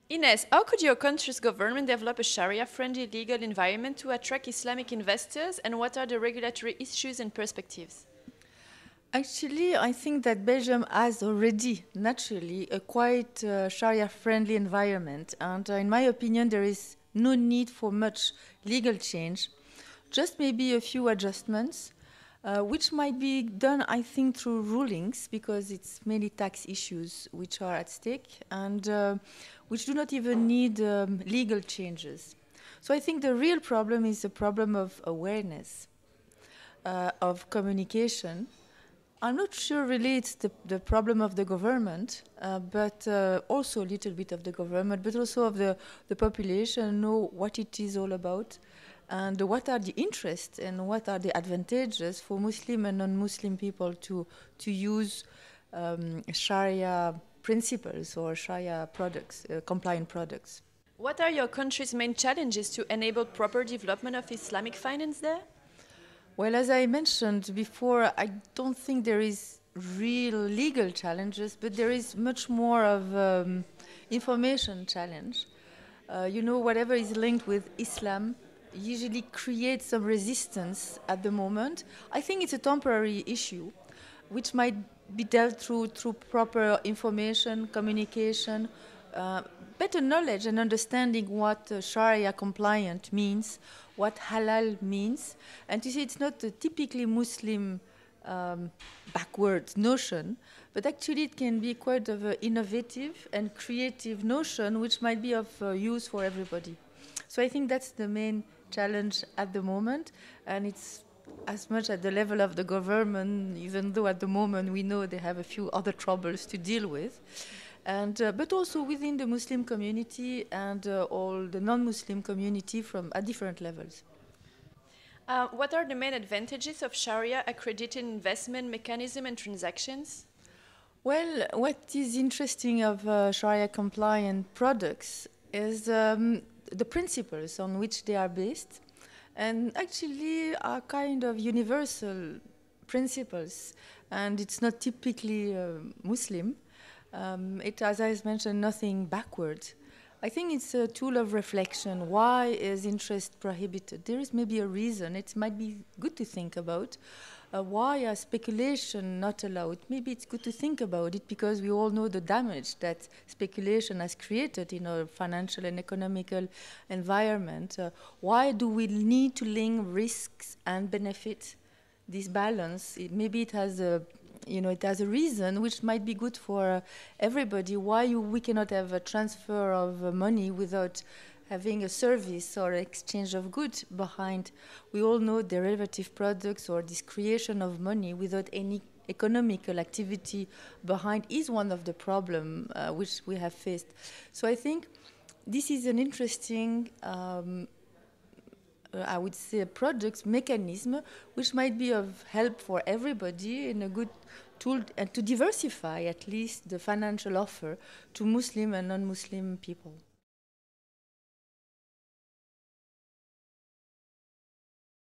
Ines, how could your country's government develop a Sharia-friendly legal environment to attract Islamic investors, and what are the regulatory issues and perspectives? Actually, I think that Belgium has already, naturally, a quite Sharia-friendly environment. And in my opinion, there is no need for much legal change, just maybe a few adjustments, which might be done, I think, through rulings, because it's mainly tax issues which are at stake, and which do not even need legal changes. So I think the real problem is the problem of awareness, of communication. I'm not sure really it's the problem of the government, but also a little bit of the government, but also of the population, know what it is all about, and what are the interests and what are the advantages for Muslim and non-Muslim people to use Sharia principles or Sharia products, compliant products. What are your country's main challenges to enable proper development of Islamic finance there? Well, as I mentioned before, I don't think there is real legal challenges, but there is much more of information challenge. Whatever is linked with Islam usually creates some resistance at the moment. I think it's a temporary issue, which might be dealt through proper information, communication, better knowledge and understanding what Sharia compliant means, what halal means, and to see it's not a typically Muslim backward notion, but actually it can be quite of an innovative and creative notion which might be of use for everybody. So I think that's the main challenge at the moment, and it's as much at the level of the government, even though at the moment we know they have a few other troubles to deal with. And, but also within the Muslim community and all the non-Muslim community at different levels. What are the main advantages of Sharia accredited investment mechanism and transactions? Well, what is interesting of Sharia compliant products is the principles on which they are based, and actually are kind of universal principles, and it's not typically Muslim. It, as I mentioned, nothing backwards. I think it's a tool of reflection. Why is interest prohibited? There is maybe a reason. It might be good to think about. Why are speculation not allowed? Maybe it's good to think about it because we all know the damage that speculation has created in our financial and economical environment. Why do we need to link risks and benefits? This balance, maybe it has a it has a reason which might be good for everybody. Why we cannot have a transfer of money without having a service or exchange of goods behind. We all know derivative products or this creation of money without any economical activity behind is one of the problems which we have faced. So I think this is an interesting I would say a product mechanism which might be of help for everybody in a good tool and to diversify at least the financial offer to Muslim and non-Muslim people.